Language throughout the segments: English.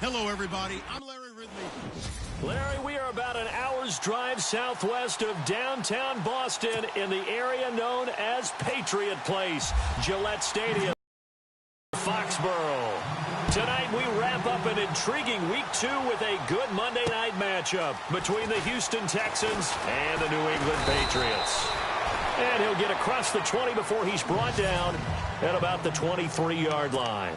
Hello, everybody. I'm Larry Ridley. Larry, we are about an hour's drive southwest of downtown Boston in the area known as Patriot Place, Gillette Stadium, Foxborough. Tonight, we wrap up an intriguing Week 2 with a good Monday night matchup between the Houston Texans and the New England Patriots. And he'll get across the 20 before he's brought down at about the 23-yard line.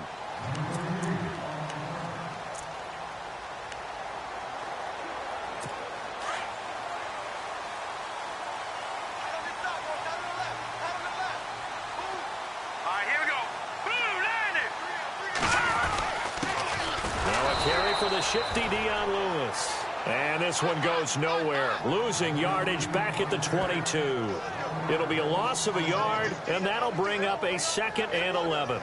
For the shifty Dion Lewis. And this one goes nowhere. Losing yardage back at the 22. It'll be a loss of a yard, and that'll bring up a 2nd and 11.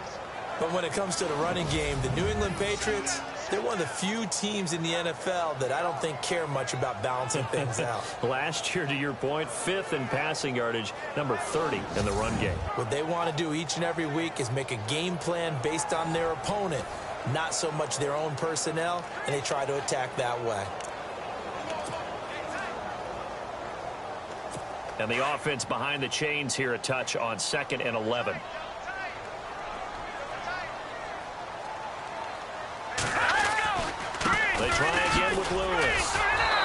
But when it comes to the running game, the New England Patriots, they're one of the few teams in the NFL that I don't think care much about balancing things out. Last year, to your point, 5th in passing yardage, number 30 in the run game. What they want to do each and every week is make a game plan based on their opponent, not so much their own personnel, and they try to attack that way. And the offense behind the chains here, a touch on 2nd and 11. They try again with Lewis.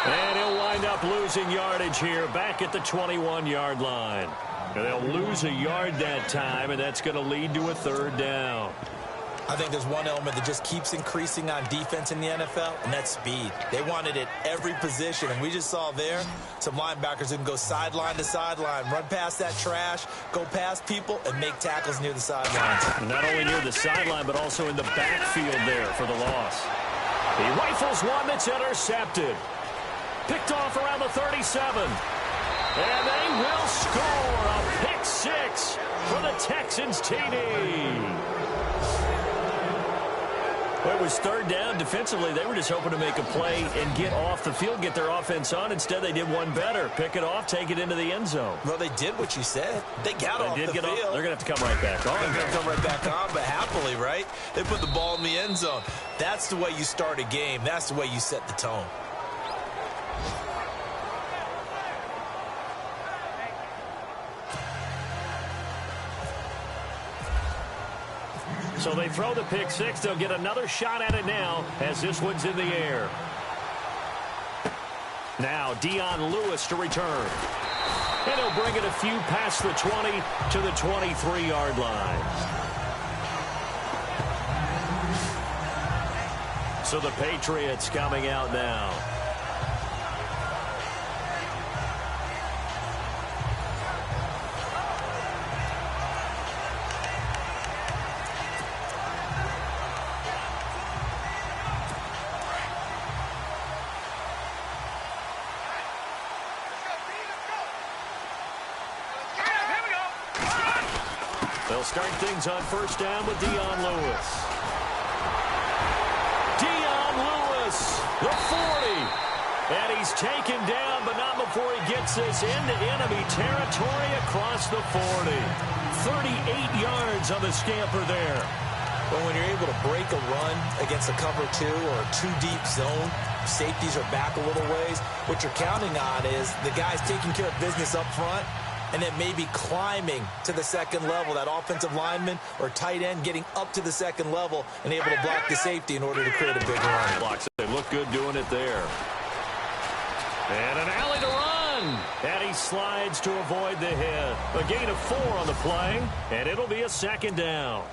And he'll wind up losing yardage here back at the 21-yard line. And they'll lose a yard that time, and that's going to lead to a 3rd down. I think there's one element that just keeps increasing on defense in the NFL, and that's speed. They want it at every position, and we just saw there some linebackers who can go sideline to sideline, run past that trash, go past people, and make tackles near the sidelines. Not only near the sideline, but also in the backfield there for the loss. He rifles one that's intercepted. Picked off around the 37. And they will score a pick 6 for the Texans TD. Well, it was 3rd down. Defensively, they were just hoping to make a play and get off the field, get their offense on. Instead, they did one better. Pick it off, take it into the end zone. Well, they did what you said. They got off the field. They're going to have to come right back on. They're going to come right back on, but happily, right? They put the ball in the end zone. That's the way you start a game. That's the way you set the tone. So they throw the pick 6. They'll get another shot at it now as this one's in the air. Now Dion Lewis to return. And he'll bring it a few past the 20 to the 23-yard line. So the Patriots coming out now. They'll start things on 1st down with Dion Lewis. Dion Lewis, the 40. And he's taken down, but not before he gets this into enemy territory across the 40. 38 yards on the scamper there. Well, when you're able to break a run against a cover 2 or a 2-deep zone, safeties are back a little ways. What you're counting on is the guys taking care of business up front, and then maybe climbing to the 2nd level, that offensive lineman or tight end getting up to the 2nd level and able to block the safety in order to create a big run. Blocks. They look good doing it there. And an alley to run. And he slides to avoid the hit. A gain of 4 on the play, and it'll be a 2nd down.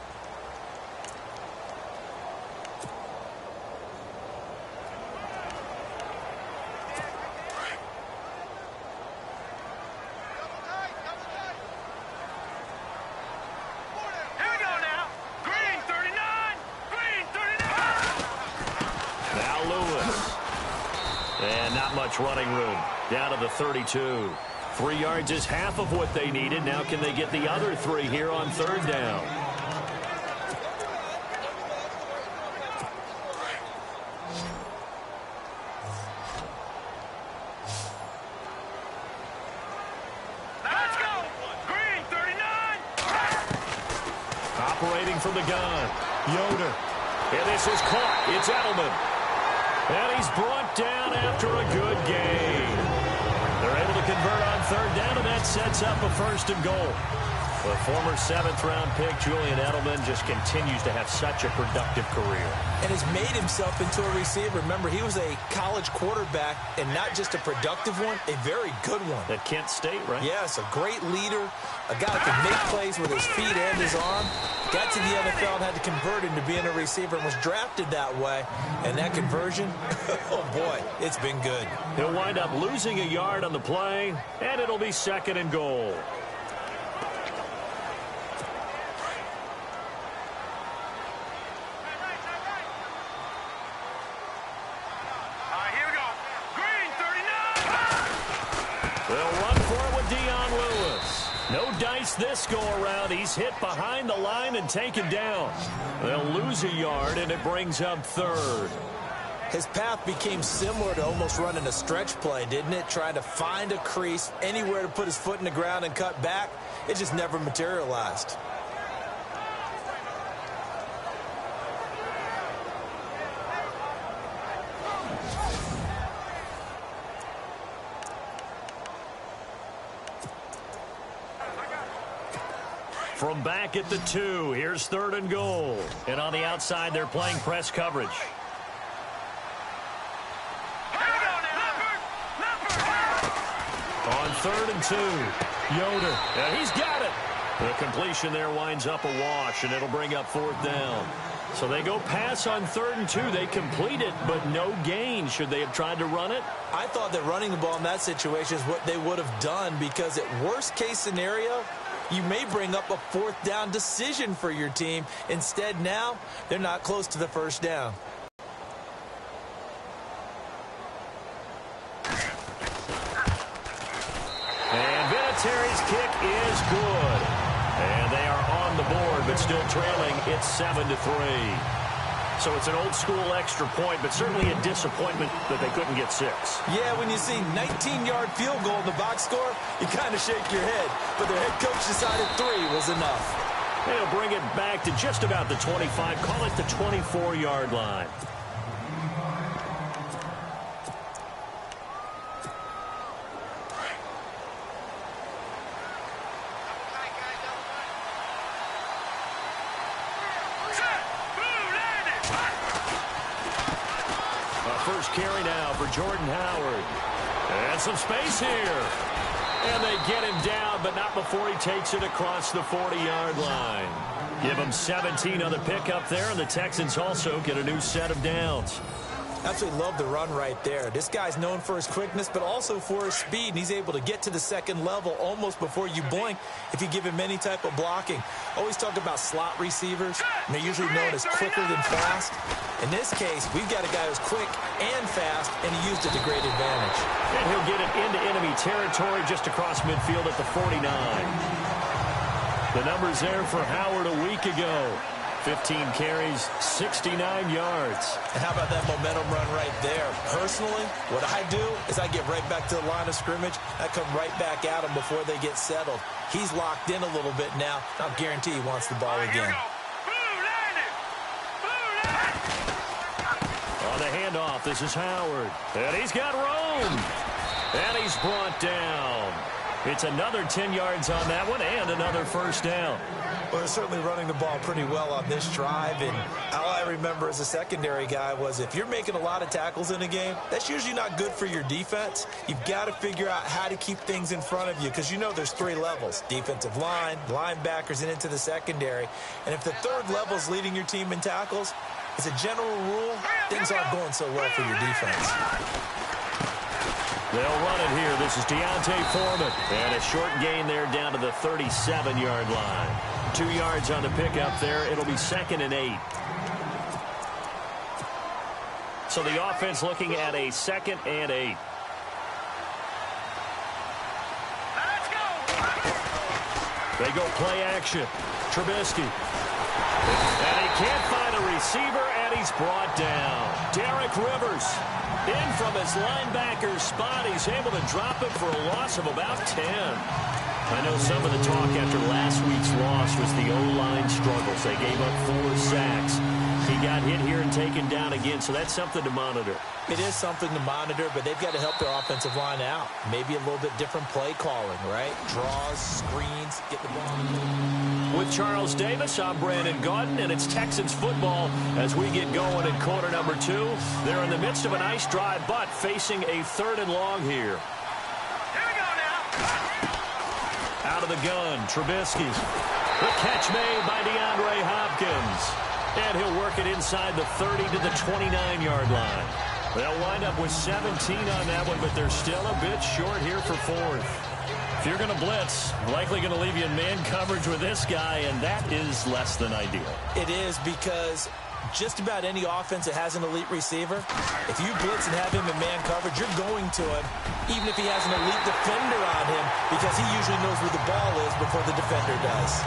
Running room down to the 32. 3 yards is half of what they needed. Now can they get the other 3 here on 3rd down? Let's go! Green 39! Operating from the gun. Yoder. And this is caught. It's Edelman. And he's brought down after a good game. They're able to convert on third down, and that sets up a first and goal. The former seventh-round pick, Julian Edelman, just continues to have such a productive career. And has made himself into a receiver. Remember, he was a college quarterback, and not just a productive one, a very good one. At Kent State, right? Yes, a great leader, a guy that can make plays with his feet and his arm. Got to the NFL and had to convert into being a receiver and was drafted that way. And that conversion, oh boy, it's been good. He'll wind up losing a yard on the play, and it'll be second and goal. No dice this go-around. He's hit behind the line and taken down. They'll lose a yard, and it brings up third. His path became similar to almost running a stretch play, didn't it? Trying to find a crease, anywhere to put his foot in the ground and cut back. It just never materialized. From back at the 2, here's third and goal. And on the outside, they're playing press coverage. On third and 2, Yoder. And he's got it. The completion there winds up a wash, and it'll bring up fourth down. So they go pass on third and 2. They complete it, but no gain. Should they have tried to run it? I thought that running the ball in that situation is what they would have done, because at worst case scenario, you may bring up a fourth down decision for your team. Instead, now, they're not close to the first down. And Vinatieri's kick is good. And they are on the board, but still trailing. It's 7-3. So it's an old-school extra point, but certainly a disappointment that they couldn't get 6. Yeah, when you see 19-yard field goal in the box score, you kind of shake your head. But their head coach decided 3 was enough. They'll bring it back to just about the 25. Call it the 24-yard line. First carry now for Jordan Howard. And some space here. And they get him down, but not before he takes it across the 40-yard line. Give him 17 on the pickup there, and the Texans also get a new set of downs. Absolutely love the run right there. This guy's known for his quickness, but also for his speed, and he's able to get to the second level almost before you blink if you give him any type of blocking. Always talk about slot receivers, and they're usually known as quicker than fast. In this case, we've got a guy who's quick and fast, and he used it to great advantage. And he'll get it into enemy territory just across midfield at the 49. The numbers there for Howard a week ago. 15 carries, 69 yards. And how about that momentum run right there? Personally, what I do is I get right back to the line of scrimmage. I come right back at him before they get settled. He's locked in a little bit now. I'll guarantee he wants the ball again. On the handoff, this is Howard. And he's got room. And he's brought down. It's another 10 yards on that one and another first down. Well, they're certainly running the ball pretty well on this drive, and all I remember as a secondary guy was if you're making a lot of tackles in a game, that's usually not good for your defense. You've got to figure out how to keep things in front of you, because you know there's 3 levels: defensive line, linebackers, and into the secondary. And if the third level is leading your team in tackles, as a general rule, things aren't going so well for your defense. They'll run it here. This is Deontay Foreman. And a short gain there down to the 37-yard line. 2 yards on the pickup there. It'll be 2nd and 8. So the offense looking at a 2nd and 8. They go play action. Trubisky. And he can't find a receiver, and he's brought down. Derek Rivers in from his linebacker spot. He's able to drop it for a loss of about 10. I know some of the talk after last week's loss was the O-line struggles. They gave up 4 sacks. He got hit here and taken down again, so that's something to monitor. It is something to monitor, but they've got to help their offensive line out. Maybe a little bit different play calling, right? Draws, screens, get the ball. With Charles Davis, I'm Brandon Gaudin, and it's Texans football as we get going in quarter number 2. They're in the midst of a nice drive, but facing a 3rd and long here. Here we go now. Out of the gun, Trubisky. The catch made by DeAndre Hopkins. And he'll work it inside the 30 to the 29-yard line. They'll wind up with 17 on that one, but they're still a bit short here for 4th. If you're going to blitz, likely going to leave you in man coverage with this guy, and that is less than ideal. It is, because just about any offense that has an elite receiver, if you blitz and have him in man coverage, you're going to him, even if he has an elite defender on him, because he usually knows where the ball is before the defender does.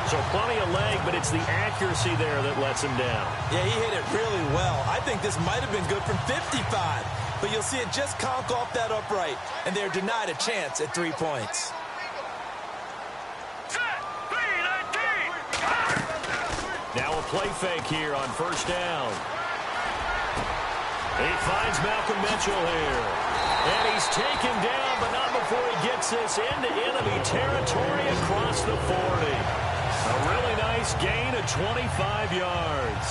So plenty of leg, but it's the accuracy there that lets him down. Yeah, he hit it really well. I think this might have been good from 55, but you'll see it just conk off that upright, and they're denied a chance at 3 points. Now a play fake here on 1st down. He finds Malcolm Mitchell here. And he's taken down, but not before he gets this into enemy territory across the 40. A really nice gain of 25 yards.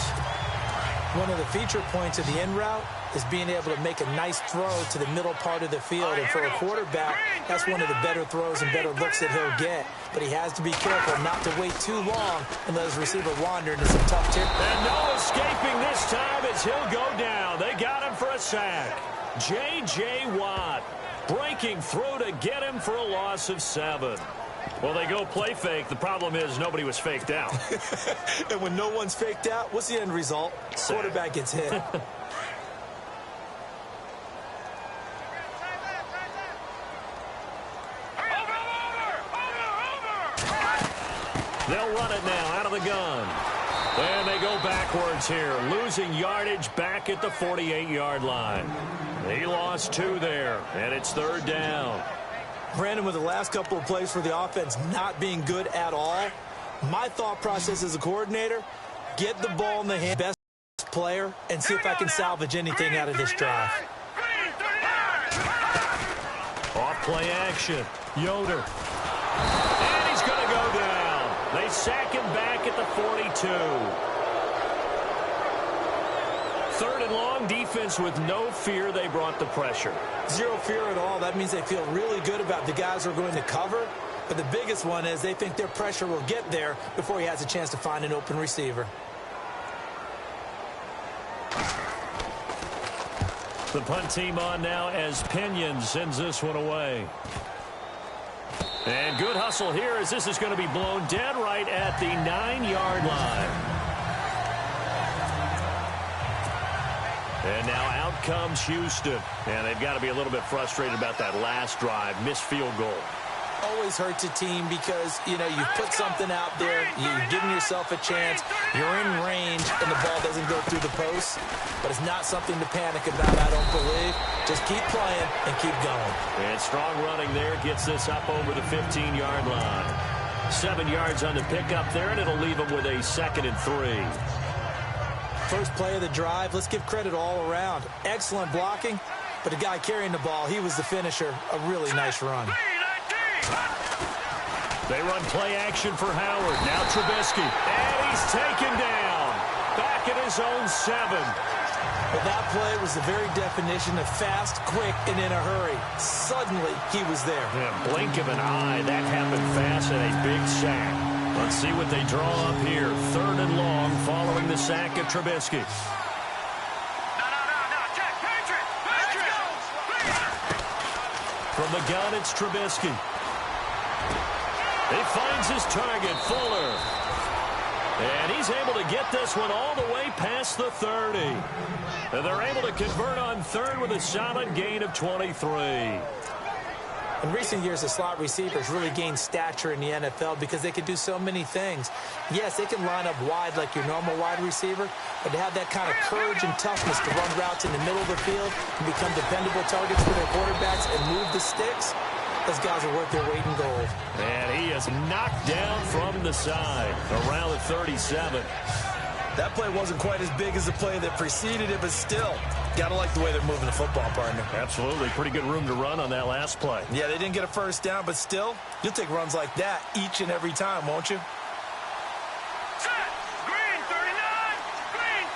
One of the feature points of the in route is being able to make a nice throw to the middle part of the field. And for a quarterback, that's one of the better throws and better looks that he'll get. But he has to be careful not to wait too long and let his receiver wander into some tough territory. And no escaping this time as he'll go down. They got him for a sack. J.J. Watt breaking through to get him for a loss of 7. Well, they go play fake. The problem is nobody was faked out. And when no one's faked out, what's the end result? Quarterback gets hit. They'll run it now out of the gun. And they go backwards here, losing yardage back at the 48-yard line. He lost 2 there, and it's 3rd down. Brandon, with the last couple of plays for the offense not being good at all, my thought process as a coordinator, get the ball in the hand of the best player and see if I can salvage anything out of this drive. Off play action. Yoder. And he's going to go down. They sack him back at the 42. 3rd and long, defense with no fear. They brought the pressure. Zero fear at all. That means they feel really good about the guys who are going to cover. But the biggest one is they think their pressure will get there before he has a chance to find an open receiver. The punt team on now as Pinion sends this one away. And good hustle here as this is going to be blown dead right at the 9-yard line. And now out comes Houston. And they've got to be a little bit frustrated about that last drive. Missed field goal. Always hurts a team because, you know, you've put something out there. You've given yourself a chance. You're in range, and the ball doesn't go through the post. But it's not something to panic about, I don't believe. Just keep playing and keep going. And strong running there gets this up over the 15-yard line. 7 yards on the pickup there, and it'll leave them with a 2nd and 3. First play of the drive, let's give credit all around. Excellent blocking, but the guy carrying the ball, he was the finisher. A really nice run. They run play action for Howard. Now Trubisky. And he's taken down. Back at his own 7. Well, that play was the very definition of fast, quick, and in a hurry. Suddenly, he was there. Yeah, blink of an eye. That happened fast and a big sack. Let's see what they draw up here. 3rd and long following the sack of Trubisky. From the gun, it's Trubisky. He finds his target, Fuller. And he's able to get this one all the way past the 30. And they're able to convert on 3rd with a solid gain of 23. In recent years, the slot receivers really gained stature in the NFL because they can do so many things. Yes, they can line up wide like your normal wide receiver, but to have that kind of courage and toughness to run routes in the middle of the field and become dependable targets for their quarterbacks and move the sticks, those guys are worth their weight in gold. And he is knocked down from the side around the 37. That play wasn't quite as big as the play that preceded it, but still, got to like the way they're moving the football, partner. Absolutely. Pretty good room to run on that last play. Yeah, they didn't get a first down, but still, you'll take runs like that each and every time, won't you? Set. Green 39. Green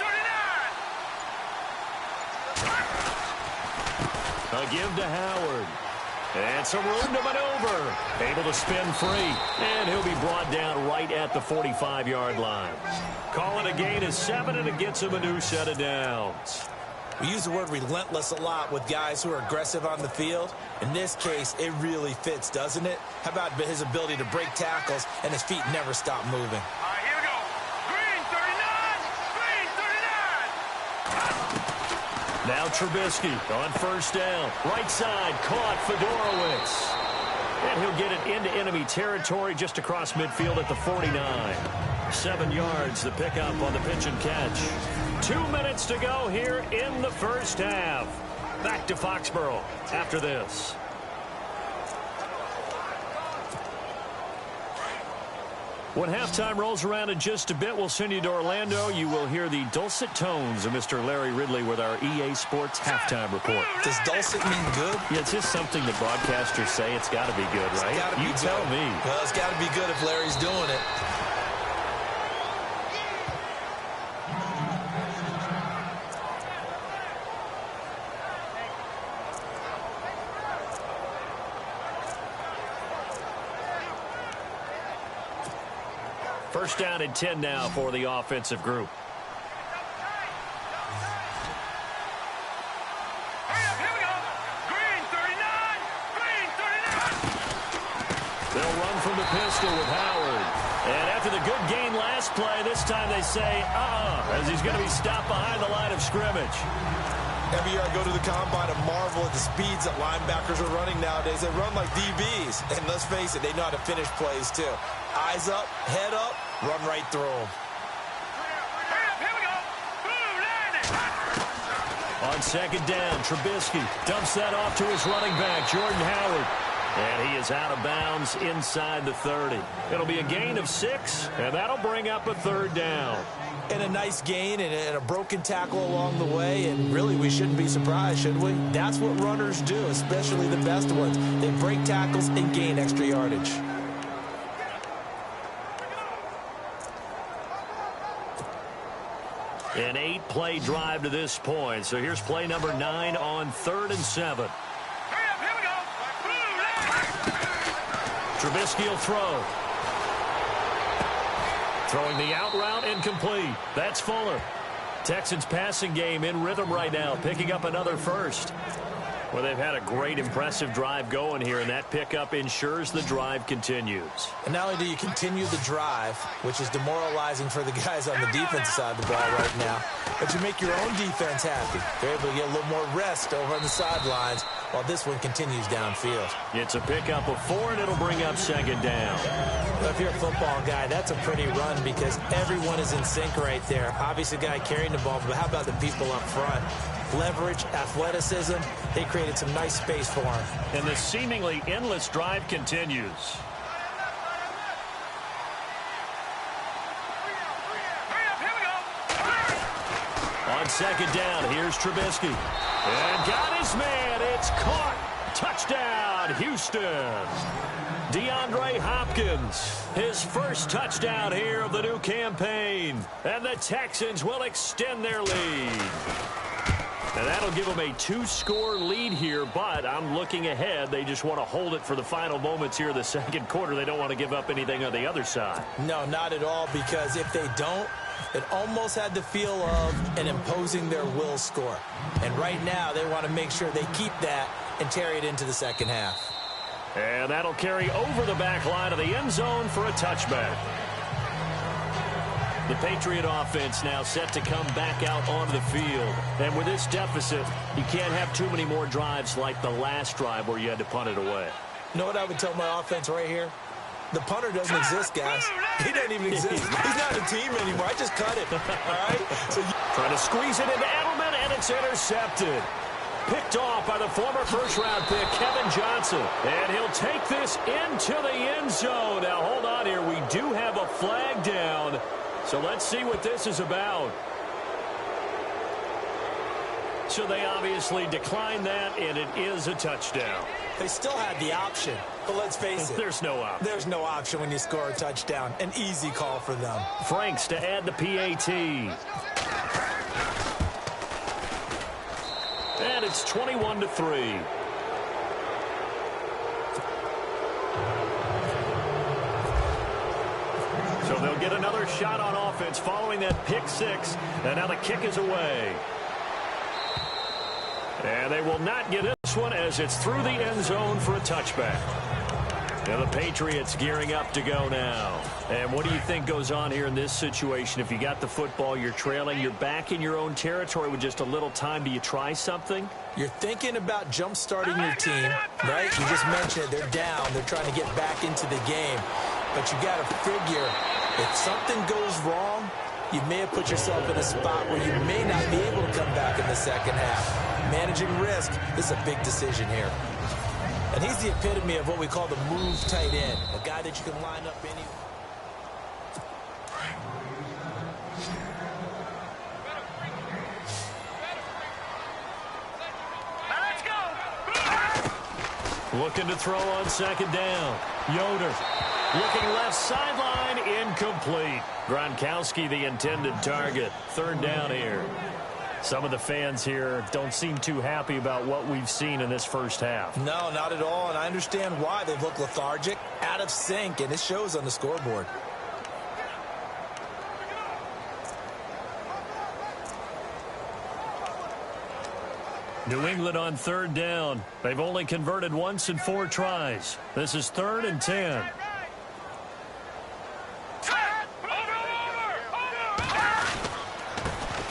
39. A give to Howard. And some room to maneuver. Able to spin free. And he'll be brought down right at the 45-yard line. Call it a gain of 7, and it gets him a new set of downs. We use the word relentless a lot with guys who are aggressive on the field. In this case, it really fits, doesn't it? How about his ability to break tackles and his feet never stop moving? All right, here we go. Green 39. Green 39. Now Trubisky on first down. Right side, caught Fedorowicz. And he'll get it into enemy territory just across midfield at the 49. 7 yards, the pickup on the pitch and catch. 2 minutes to go here in the first half. Back to Foxborough after this. When halftime rolls around in just a bit, we'll send you to Orlando. You will hear the dulcet tones of Mr. Larry Ridley with our EA Sports halftime report. Does dulcet mean good? Yeah, it's just something that broadcasters say. It's got to be good, right? You tell me. Well, it's got to be good if Larry's doing it. First down and 10 now for the offensive group. Hurry up, here we go. Green 39. Green 39. They'll run from the pistol with Howard. And after the good gain last play, this time they say, as he's going to be stopped behind the line of scrimmage. Every year I go to the combine and marvel at the speeds that linebackers are running nowadays. They run like DBs. And let's face it, they know how to finish plays too. Eyes up, head up, run right through them. Hurry up, here we go. Blue landing. On second down, Trubisky dumps that off to his running back, Jordan Howard. And he is out of bounds inside the 30. It'll be a gain of 6, and that'll bring up a third down. And a nice gain and a broken tackle along the way, and really we shouldn't be surprised, should we? That's what runners do, especially the best ones. They break tackles and gain extra yardage. An 8-play drive to this point. So here's play number 9 on 3rd and 7. Hurry up, here we go. Blue landing. Trubisky will throw. Throwing the out route incomplete. That's Fuller. Texans passing game in rhythm right now, picking up another first. Well, they've had a great, impressive drive going here, and that pickup ensures the drive continues. And not only do you continue the drive, which is demoralizing for the guys on the defensive side of the ball right now, but you make your own defense happy. They're able to get a little more rest over on the sidelines while this one continues downfield. It's a pickup of 4, and it'll bring up second down. Well, if you're a football guy, that's a pretty run because everyone is in sync right there. Obviously, the guy carrying the ball, but how about the people up front? Leverage, athleticism, they created some nice space for him. And the seemingly endless drive continues. Hurry up, here we go. On second down, here's Trubisky. And got his man. It's caught. Touchdown, Houston. DeAndre Hopkins, his first touchdown here of the new campaign. And the Texans will extend their lead. And that'll give them a 2-score lead here, but I'm looking ahead. They just want to hold it for the final moments here of the second quarter. They don't want to give up anything on the other side. No, not at all, because if they don't, it almost had the feel of an imposing their will score. And right now, they want to make sure they keep that and carry it into the second half. And that'll carry over the back line of the end zone for a touchback. The Patriot offense now set to come back out onto the field. And with this deficit, you can't have too many more drives like the last drive where you had to punt it away. You know what I would tell my offense right here? The punter doesn't exist, guys. He doesn't even exist. He's not a team anymore. I just cut it. All right? So trying to squeeze it into Edelman, and it's intercepted. Picked off by the former first-round pick, Kevin Johnson. And he'll take this into the end zone. Now, hold on here. We do have a flag down. So let's see what this is about. So they obviously declined that, and it is a touchdown. They still had the option, but let's face it. There's no option. There's no option when you score a touchdown. An easy call for them. Franks to add the PAT. And it's 21-3. So they'll get another shot on offense following that pick six. And now the kick is away. And they will not get this one as it's through the end zone for a touchback. Now the Patriots gearing up to go now. And what do you think goes on here in this situation? If you got the football, you're trailing, you're back in your own territory with just a little time. Do you try something? You're thinking about jump-starting your team, right? You just mentioned it. They're down. They're trying to get back into the game. But you got to figure, if something goes wrong, you may have put yourself in a spot where you may not be able to come back in the second half. Managing risk, this is a big decision here. And he's the epitome of what we call the move tight end, a guy that you can line up any. Looking to throw on second down. Yoder looking left sideline, incomplete. Gronkowski the intended target. Third down here. Some of the fans here don't seem too happy about what we've seen in this first half. No, not at all, and I understand why. They look lethargic, out of sync, and it shows on the scoreboard. New England on third down. They've only converted once in 4 tries. This is 3rd and 10.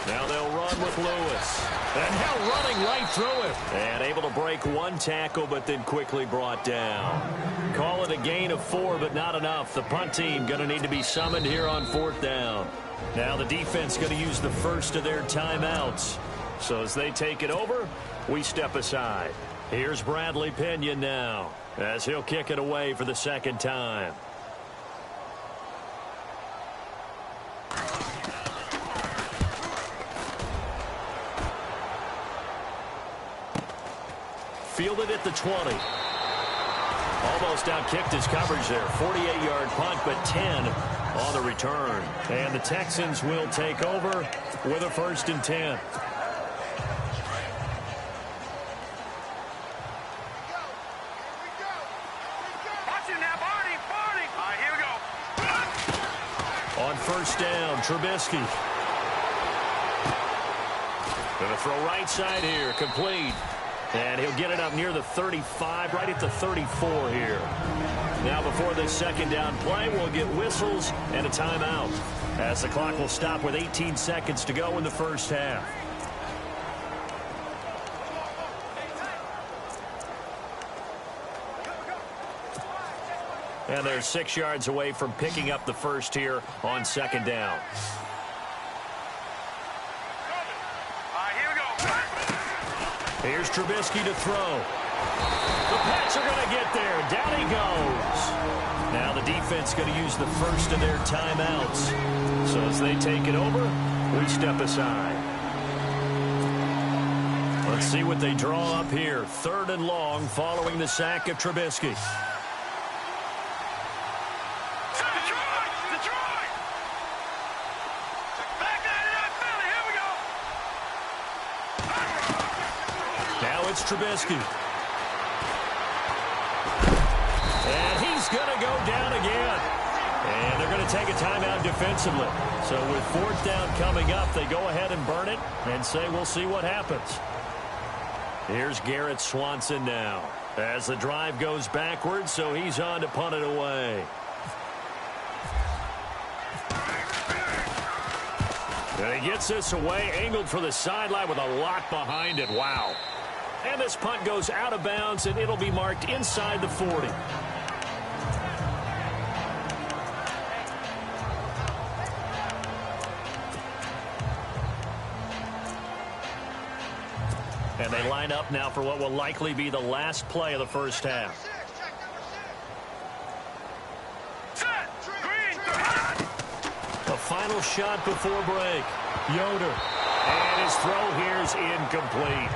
Now they'll run with Lewis. And now running right through it. And able to break one tackle, but then quickly brought down. Call it a gain of 4, but not enough. The punt team going to need to be summoned here on 4th down. Now the defense going to use the first of their timeouts. So as they take it over, we step aside. Here's Bradley Pinion now, as he'll kick it away for the second time. Fielded at the 20. Almost outkicked his coverage there. 48-yard punt, but 10 on the return. And the Texans will take over with a 1st and 10. On 1st down, Trubisky. Going to throw right side here, complete. And he'll get it up near the 35, right at the 34 here. Now before this 2nd down play, we'll get whistles and a timeout, as the clock will stop with 18 seconds to go in the first half. And they're 6 yards away from picking up the first here on 2nd down. Here's Trubisky to throw. The Pats are going to get there. Down he goes. Now the defense going to use the first of their timeouts. So as they take it over, we step aside. Let's see what they draw up here. 3rd and long following the sack of Trubisky. It's Trubisky. And he's going to go down again. And they're going to take a timeout defensively. So with 4th down coming up, they go ahead and burn it and say we'll see what happens. Here's Garrett Swanson now as the drive goes backwards, so he's on to punt it away. And he gets this away, angled for the sideline with a lot behind it. Wow. And this punt goes out of bounds, and it'll be marked inside the 40. And they line up now for what will likely be the last play of the first half. A final shot before break. Yoder. And his throw here is incomplete.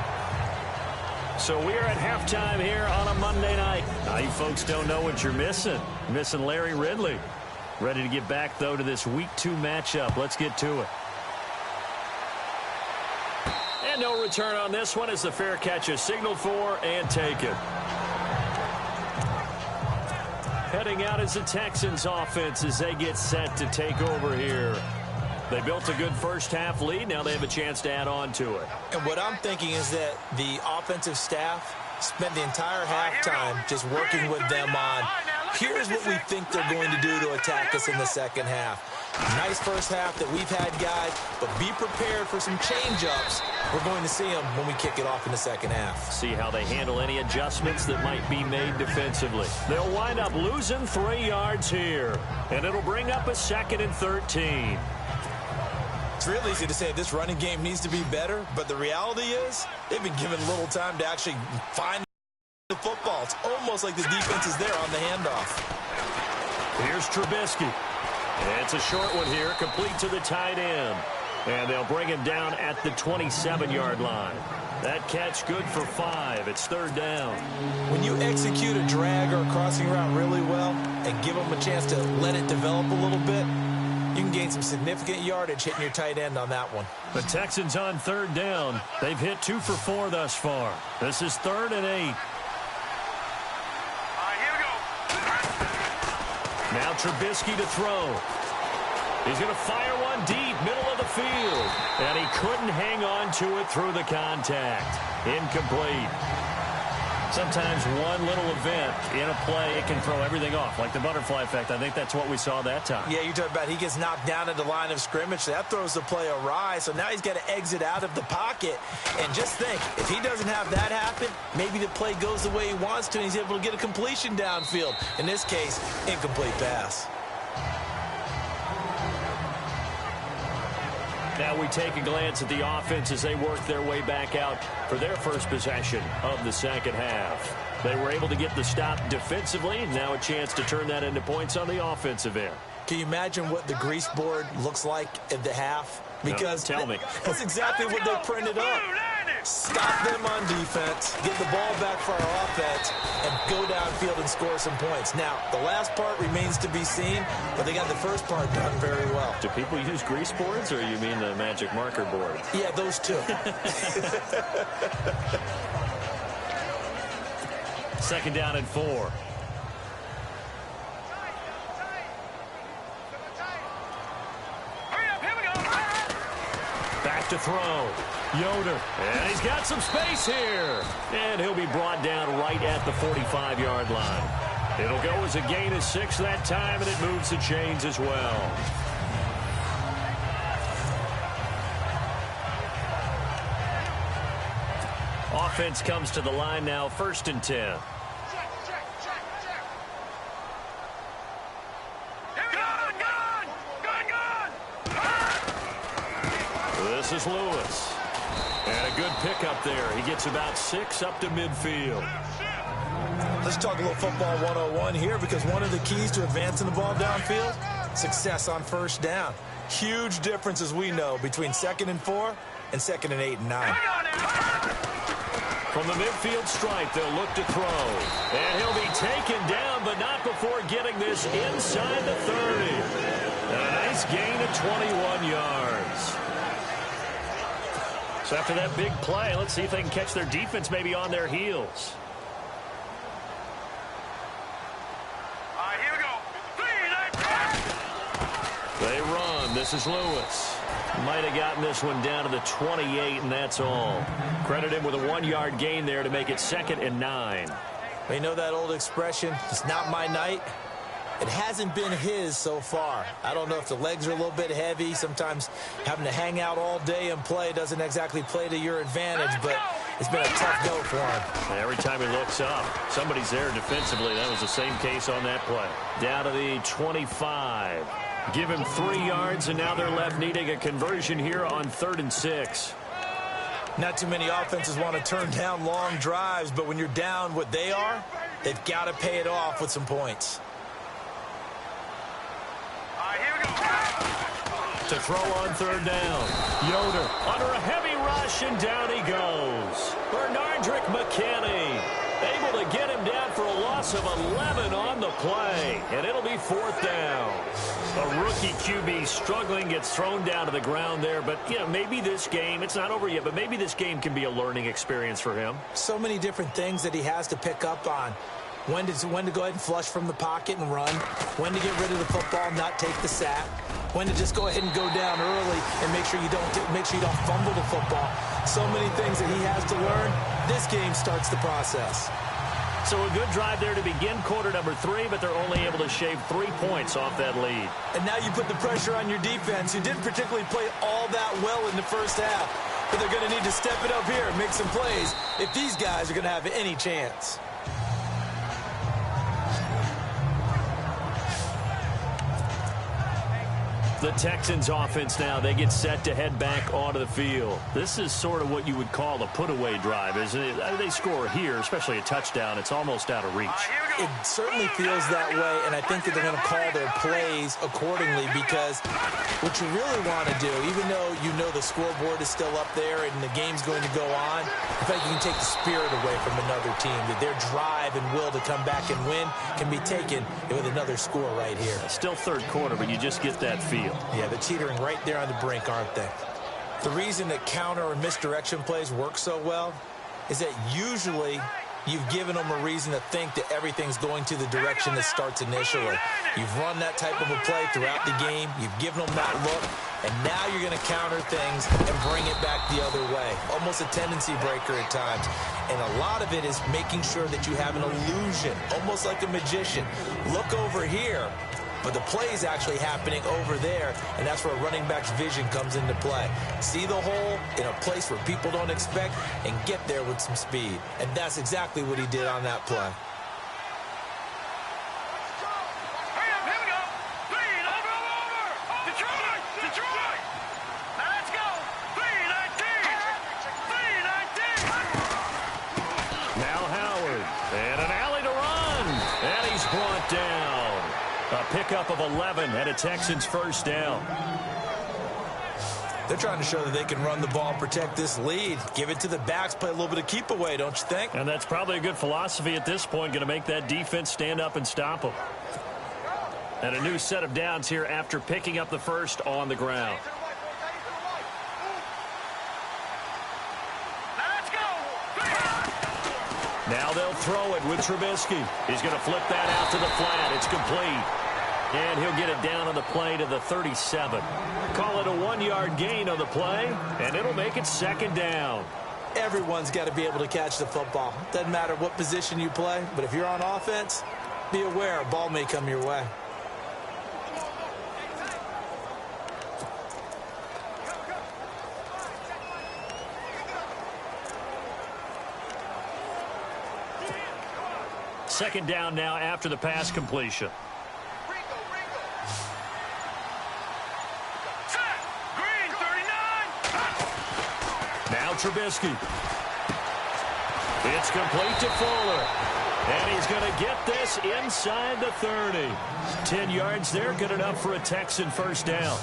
So we're at halftime here on a Monday night. Now, you folks don't know what you're missing. Missing Larry Ridley. Ready to get back, though, to this Week 2 matchup. Let's get to it. And no return on this one as the fair catch is signaled for and taken. Heading out is the Texans offense as they get set to take over here. They built a good first-half lead. Now they have a chance to add on to it. And what I'm thinking is that the offensive staff spent the entire halftime just working with them on, here's what we think they're going to do to attack us in the second half. Nice first half that we've had, guys, but be prepared for some change-ups. We're going to see them when we kick it off in the second half. See how they handle any adjustments that might be made defensively. They'll wind up losing 3 yards here, and it'll bring up a 2nd and 13. It's real easy to say this running game needs to be better, but the reality is they've been given little time to actually find the football. It's almost like the defense is there on the handoff. Here's Trubisky. It's a short one here, complete to the tight end. And they'll bring him down at the 27-yard line. That catch good for 5. It's 3rd down. When you execute a drag or a crossing route really well and give them a chance to let it develop a little bit, you can gain some significant yardage hitting your tight end on that one. The Texans on 3rd down. They've hit 2 for 4 thus far. This is 3rd and 8. Here we go. Now Trubisky to throw. He's going to fire one deep, middle of the field. And he couldn't hang on to it through the contact. Incomplete. Sometimes one little event in a play, it can throw everything off, like the butterfly effect. I think that's what we saw that time. Yeah, you're talking about he gets knocked down at the line of scrimmage. That throws the play awry, so now he's got to exit out of the pocket. And just think, if he doesn't have that happen, maybe the play goes the way he wants to, and he's able to get a completion downfield. In this case, incomplete pass. Now we take a glance at the offense as they work their way back out for their first possession of the second half. They were able to get the stop defensively. Now a chance to turn that into points on the offensive end. Can you imagine what the grease board looks like at the half? Because no, tell me. That's exactly what they printed up. Stop them on defense, get the ball back for our offense, and go downfield and score some points. Now, the last part remains to be seen, but they got the first part done very well. Do people use grease boards, or you mean the magic marker board? Yeah, those two. 2nd down and 4. Back to throw. Yoder. And he's got some space here. And he'll be brought down right at the 45-yard line. It'll go as a gain of 6 that time, and it moves the chains as well. Offense comes to the line now, 1st and 10. This is Lewis. And a good pickup there. He gets about 6 up to midfield. Let's talk a little football 101 here, because one of the keys to advancing the ball downfield, success on 1st down. Huge difference, as we know, between 2nd and 4 and 2nd and 8 and 9. From the midfield stripe, they'll look to throw. And he'll be taken down, but not before getting this inside the 30. And a nice gain of 21 yards. So after that big play, let's see if they can catch their defense maybe on their heels. Here we go. They run. This is Lewis. Might have gotten this one down to the 28, and that's all. Credit him with a 1-yard gain there to make it 2nd and 9. You know that old expression, it's not my night? It hasn't been his so far. I don't know if the legs are a little bit heavy. Sometimes having to hang out all day and play doesn't exactly play to your advantage, but it's been a tough go for him. Every time he looks up, somebody's there defensively. That was the same case on that play. Down to the 25. Give him 3 yards, and now they're left needing a conversion here on 3rd and 6. Not too many offenses want to turn down long drives, but when you're down what they are, they've got to pay it off with some points. Here we go. to throw on third down. Yoder under a heavy rush, and down he goes. Bernardrick McKinney able to get him down for a loss of 11 on the play, and it'll be fourth down. A rookie QB struggling, gets thrown down to the ground there, but maybe this game, it's not over yet, but maybe this game can be a learning experience for him. So many different things that he has to pick up on. When to go ahead and flush from the pocket and run, when to get rid of the football and not take the sack, when to just go ahead and go down early and make sure you don't fumble the football. So many things that he has to learn. This game starts the process. So a good drive there to begin quarter number 3, but they're only able to shave 3 points off that lead. And now you put the pressure on your defense, who didn't particularly play all that well in the first half. But they're going to need to step it up here and make some plays if these guys are going to have any chance. The Texans offense now, they get set to head back onto the field. This is sort of what you would call a put-away drive, isn't it? They score here, especially a touchdown. It's almost out of reach. It certainly feels that way, and I think that they're going to call their plays accordingly, because what you really want to do, even though you know the scoreboard is still up there and the game's going to go on, in fact, you can take the spirit away from another team, that their drive and will to come back and win can be taken with another score right here. Still third quarter, but you just get that feel. Yeah, they're teetering right there on the brink, aren't they? The reason that counter or misdirection plays work so well is that usually you've given them a reason to think that everything's going to the direction that starts initially. You've run that type of a play throughout the game. You've given them that look, and now you're going to counter things and bring it back the other way. Almost a tendency breaker at times. And a lot of it is making sure that you have an illusion, almost like a magician. Look over here. But the play is actually happening over there, and that's where a running back's vision comes into play. See the hole in a place where people don't expect and get there with some speed. And that's exactly what he did on that play. Hurry up, here we go. Clean, over. Detroit. Now let's go. 3-19. Now Howard, and an alley to run, and he's brought down. A pickup of 11 and a Texans first down. They're trying to show that they can run the ball and protect this lead. Give it to the backs, play a little bit of keep away, don't you think? And that's probably a good philosophy at this point, going to make that defense stand up and stop them. And a new set of downs here after picking up the first on the ground. Now they'll throw it with Trubisky. He's going to flip that out to the flat. It's complete. And he'll get it down on the play to the 37. Call it a 1-yard gain on the play, and it'll make it second down. Everyone's got to be able to catch the football. Doesn't matter what position you play, but if you're on offense, be aware a ball may come your way. Second down now after the pass completion. Set. Green, 39. Now Trubisky. It's complete to Fuller. And he's going to get this inside the 30. 10 yards there, good enough for a Texan first down.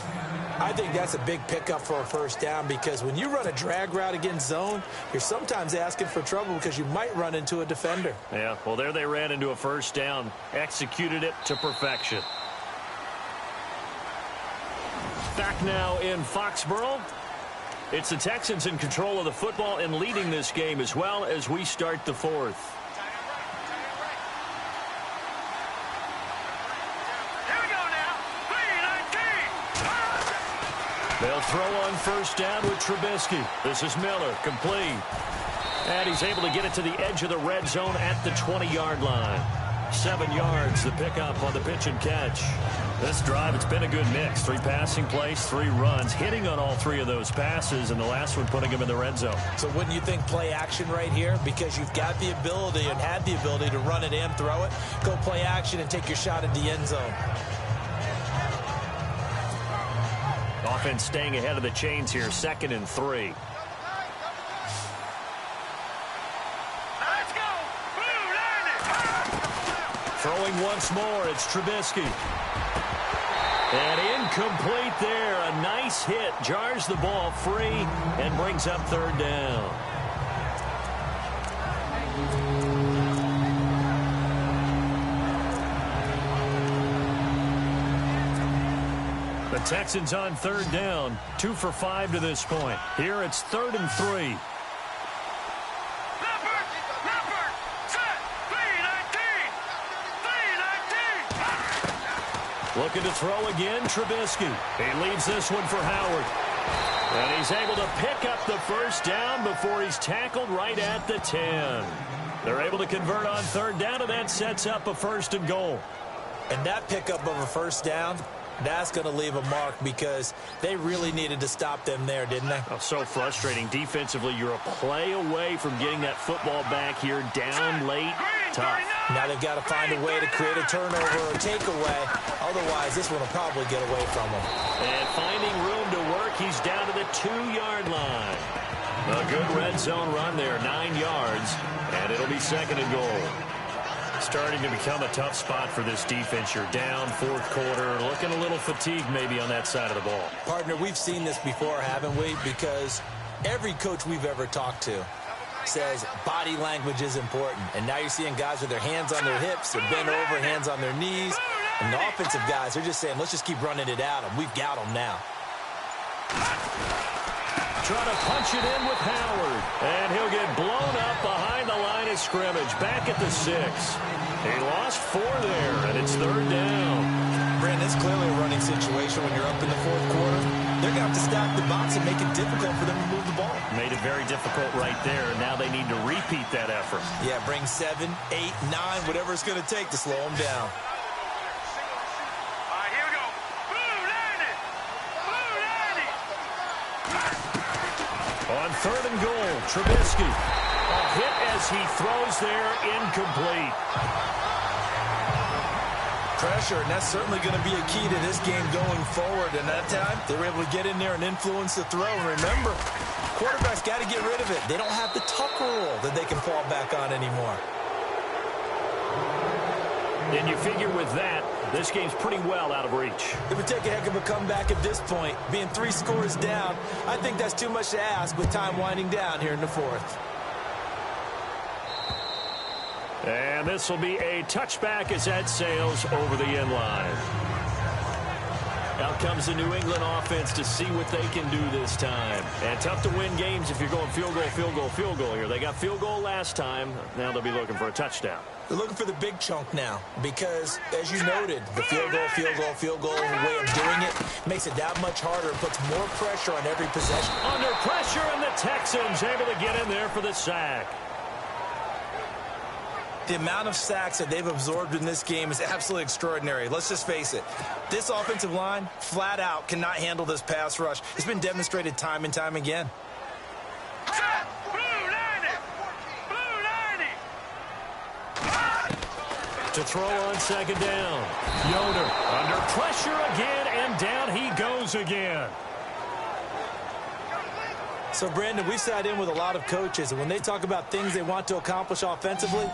I think that's a big pickup for a first down, because when you run a drag route against zone, you're sometimes asking for trouble because you might run into a defender. Yeah, well, there they ran into a first down, executed it to perfection. Back now in Foxborough. It's the Texans in control of the football and leading this game as well as we start the fourth. They'll throw on first down with Trubisky. This is Miller, complete. And he's able to get it to the edge of the red zone at the 20-yard line. 7 yards, the pickup on the pitch and catch. This drive, it's been a good mix. 3 passing plays, 3 runs, hitting on all 3 of those passes, and the last one putting him in the red zone. So wouldn't you think play action right here? Because you've got the ability and had the ability to run it and throw it. Go play action and take your shot at the end zone. Offense staying ahead of the chains here, 2nd and 3. Let's go. Blue line it. Throwing once more, it's Trubisky. And incomplete there. A nice hit. Jars the ball free and brings up third down. The Texans on third down. 2 for 5 to this point. Here it's 3rd and 3. Looking to throw again, Trubisky. He leaves this one for Howard. And he's able to pick up the first down before he's tackled right at the 10. They're able to convert on third down, and that sets up a 1st and goal. And that pickup of a first down, that's going to leave a mark because they really needed to stop them there, didn't they? Oh, so frustrating. Defensively, you're a play away from getting that football back here down late. Tough. Now they've got to find a way to create a turnover or takeaway. Otherwise, this one will probably get away from them. And finding room to work, he's down to the 2-yard line. A good red zone run there, 9 yards, and it'll be 2nd and goal. Starting to become a tough spot for this defense. You're down 4th quarter, looking a little fatigued maybe on that side of the ball. Partner, we've seen this before, haven't we? Because every coach we've ever talked to says body language is important. And now you're seeing guys with their hands on their hips, they're bent over, hands on their knees. And the offensive guys are just saying, let's just keep running it at them. We've got them now. Trying to punch it in with Howard. And he'll get blown up behind the line of scrimmage. Back at the 6. He lost 4 there, and it's 3rd down. Brandon, it's clearly a running situation when you're up in the 4th quarter. They're going to have to stack the box and make it difficult for them to move the ball. Made it very difficult right there. Now they need to repeat that effort. Yeah, bring 7, 8, 9, whatever it's going to take to slow them down. All right, here we go. Blue 90. Blue 90. On 3rd and goal, Trubisky. A hit as he throws there, incomplete. Pressure, and that's certainly going to be a key to this game going forward. And that time, they were able to get in there and influence the throw. And remember, quarterbacks got to get rid of it. They don't have the tuck rule that they can fall back on anymore. And you figure with that, this game's pretty well out of reach. It would take a heck of a comeback at this point. Being 3 scores down, I think that's too much to ask with time winding down here in the 4th. And this will be a touchback as that sails over the end line. Out comes the New England offense to see what they can do this time. And tough to win games if you're going field goal, field goal, field goal here. They got field goal last time. Now they'll be looking for a touchdown. They're looking for the big chunk now because, as you noted, the field goal way of doing it makes it that much harder. It puts more pressure on every possession. Under pressure, and the Texans able to get in there for the sack. The amount of sacks that they've absorbed in this game is absolutely extraordinary. Let's just face it. This offensive line, flat out, cannot handle this pass rush. It's been demonstrated time and time again. Blue 90. Blue 90. To throw on 2nd down. Yoder under pressure again, and down he goes again. So, Brandon, we've sat in with a lot of coaches, and when they talk about things they want to accomplish offensively,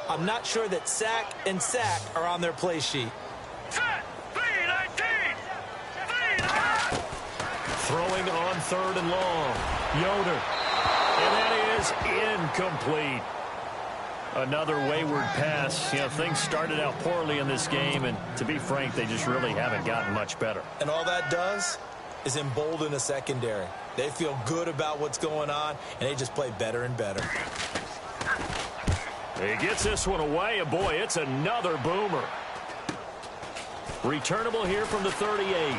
I'm not sure that sack and sack are on their play sheet. Set. 319. 319. Throwing on 3rd and long. Yoder. And that is incomplete. Another wayward pass. You know, things started out poorly in this game, and to be frank, they just really haven't gotten much better. And all that does is embolden a secondary. They feel good about what's going on, and they just play better and better. He gets this one away, and boy, it's another boomer. Returnable here from the 38.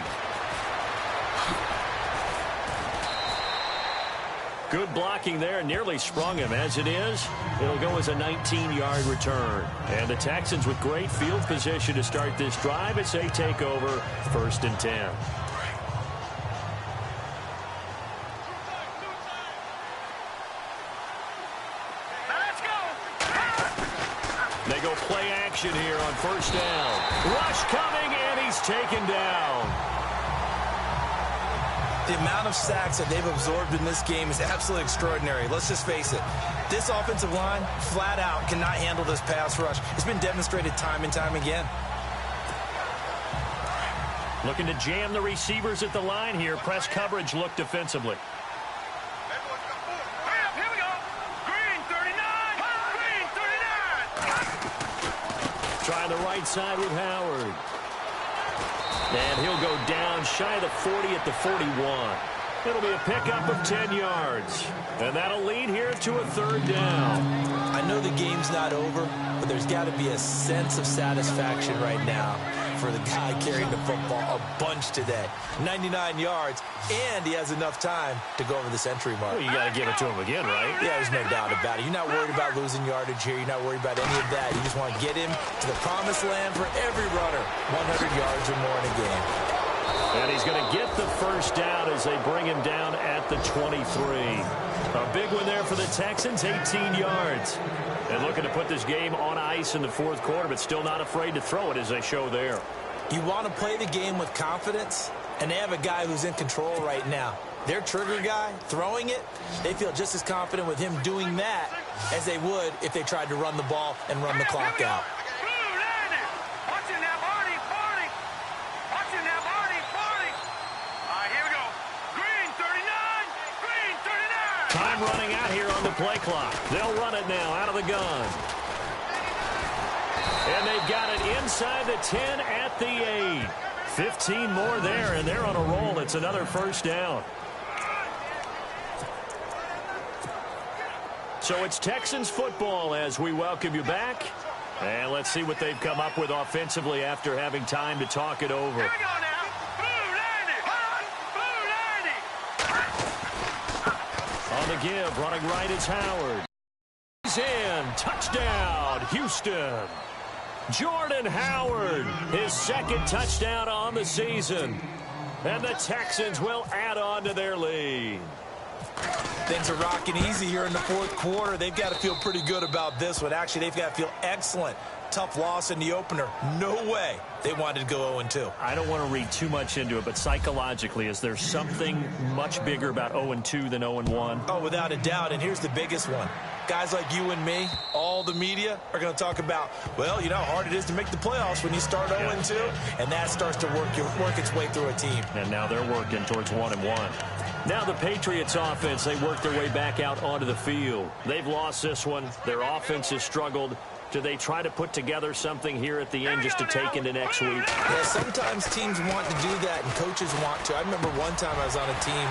Good blocking there, nearly sprung him. As it is, it'll go as a 19-yard return. And the Texans with great field position to start this drive as they take over 1st and 10. They go play action here on 1st down. Rush coming, and he's taken down. The amount of sacks that they've absorbed in this game is absolutely extraordinary. Let's just face it. This offensive line, flat out, cannot handle this pass rush. It's been demonstrated time and time again. Looking to jam the receivers at the line here. Press coverage look defensively. Here we go. Green 39. Green 39. Trying the right side with Howard. And he'll go down shy of the 40 at the 41. It'll be a pickup of 10 yards. And that'll lead here to a third down. I know the game's not over, but there's got to be a sense of satisfaction right now for the guy carrying the football a bunch today. 99 yards, and he has enough time to go over the century mark. Well, you got to give it to him again, right? Yeah, there's no doubt about it. You're not worried about losing yardage here. You're not worried about any of that. You just want to get him to the promised land for every runner. 100 yards or more in a game. And he's going to get the first down as they bring him down at the 23. A big one there for the Texans, 18 yards. And looking to put this game on ice in the fourth quarter, but still not afraid to throw it as they show there. You want to play the game with confidence, and they have a guy who's in control right now. Their trigger guy, throwing it, they feel just as confident with him doing that as they would if they tried to run the ball and run the clock out. Time running out here on the play clock. They'll run it now out of the gun. And they've got it inside the 10 at the 8. 15 more there, and they're on a roll. It's another first down. So it's Texans football as we welcome you back. And let's see what they've come up with offensively after having time to talk it over. Here we go now. On the give, running right is Howard. He's in. Touchdown, Houston. Jordan Howard, his second touchdown on the season. And the Texans will add on to their lead. Things are rocking easy here in the fourth quarter. They've got to feel pretty good about this one. Actually, they've got to feel excellent. Tough loss in the opener. No way they wanted to go 0-2. I don't want to read too much into it, but psychologically, is there something much bigger about 0-2 than 0-1? Oh, without a doubt, and here's the biggest one. Guys like you and me, all the media, are going to talk about, well, you know how hard it is to make the playoffs when you start 0-2, and that starts to work its way through a team. And now they're working towards 1-1. Now the Patriots offense, they work their way back out onto the field. They've lost this one. Their offense has struggled. Do they try to put together something here at the end just to take into next week? Yeah, sometimes teams want to do that, and coaches want to. I remember one time I was on a team,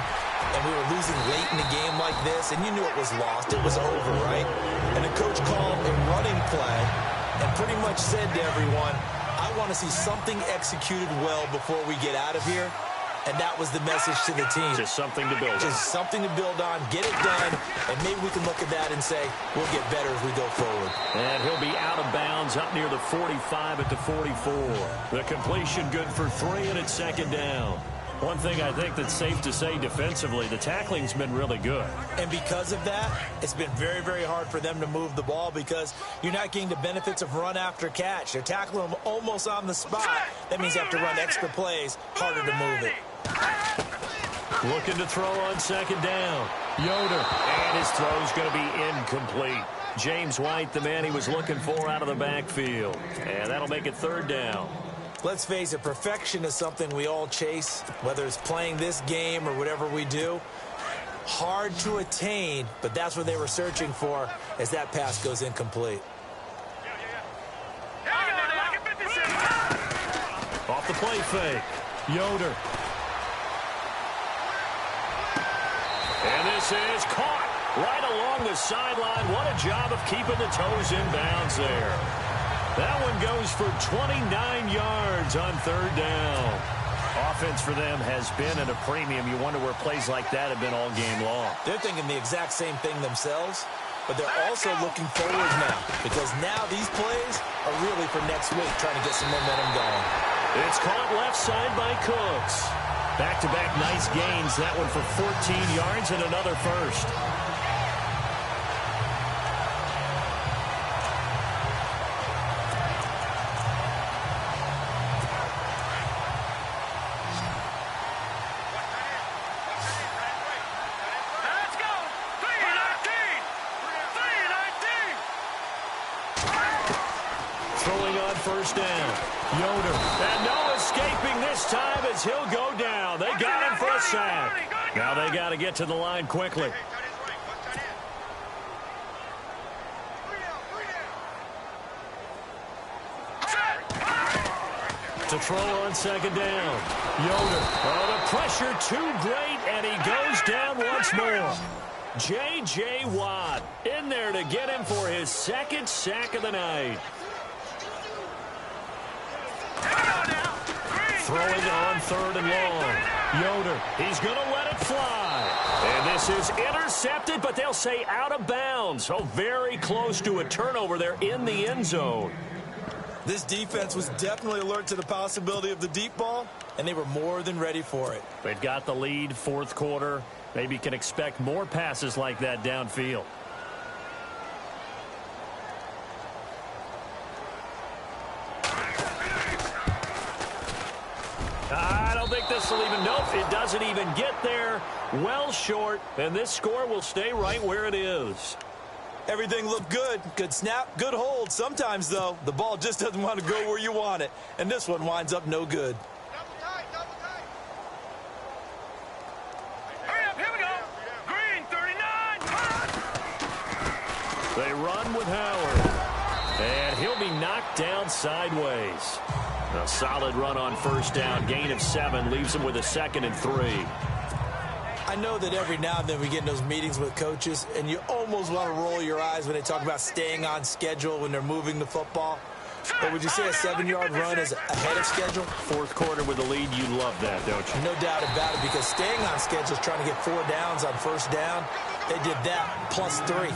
and we were losing late in the game like this, and you knew it was lost. It was over, right? And the coach called a running play and pretty much said to everyone, I want to see something executed well before we get out of here. And that was the message to the team. Just something to build on. Just something to build on, get it done, and maybe we can look at that and say, we'll get better as we go forward. And he'll be out of bounds up near the 45 at the 44. The completion good for 3, and it's second down. One thing I think that's safe to say defensively, the tackling's been really good. And because of that, it's been very, very hard for them to move the ball because you're not getting the benefits of run after catch. They're tackling them almost on the spot. That means you have to run extra plays, harder to move it. Looking to throw on second down. Yoder. And his throw's going to be incomplete. James White, the man he was looking for out of the backfield. And that'll make it third down. Let's face it, perfection is something we all chase, whether it's playing this game or whatever we do. Hard to attain, but that's what they were searching for as that pass goes incomplete. Off the play fake. Yoder. And this is caught right along the sideline. What a job of keeping the toes in bounds there. That one goes for 29 yards on third down. Offense for them has been at a premium. You wonder where plays like that have been all game long. They're thinking the exact same thing themselves, but they're also looking forward now because now these plays are really for next week, trying to get some momentum going. It's caught left side by Cooks. Back-to-back nice gains. That one for 14 yards and another first. Let's go. 3-19. 3-19. Throwing throwing on first down. Yoder. And no escaping this time as he'll go down. They got him for a sack. Now they got to get to the line quickly. To throw on second down. Yoder. Oh, the pressure too great, and he goes down once more. J.J. Watt in there to get him for his second sack of the night. Throwing on third and long. Yoder. He's going to let it fly. And this is intercepted, but they'll say out of bounds. So very close to a turnover there in the end zone. This defense was definitely alert to the possibility of the deep ball, and they were more than ready for it. They've got the lead, fourth quarter. Maybe can expect more passes like that downfield. I don't think this will even, nope, it doesn't even get there. Well short, and this score will stay right where it is. Everything looked good. Good snap, good hold. Sometimes, though, the ball just doesn't want to go where you want it. And this one winds up no good. Double tight. Hurry up, here we go. Green, 39. They run with Howard. And he'll be knocked down sideways. A solid run on first down. Gain of 7 leaves him with a 2nd and 3. I know that every now and then we get in those meetings with coaches, and you almost want to roll your eyes when they talk about staying on schedule when they're moving the football. But would you say a 7-yard run is ahead of schedule? Fourth quarter with the lead, you love that, don't you? No doubt about it, because staying on schedule is trying to get 4 downs on first down. They did that plus 3.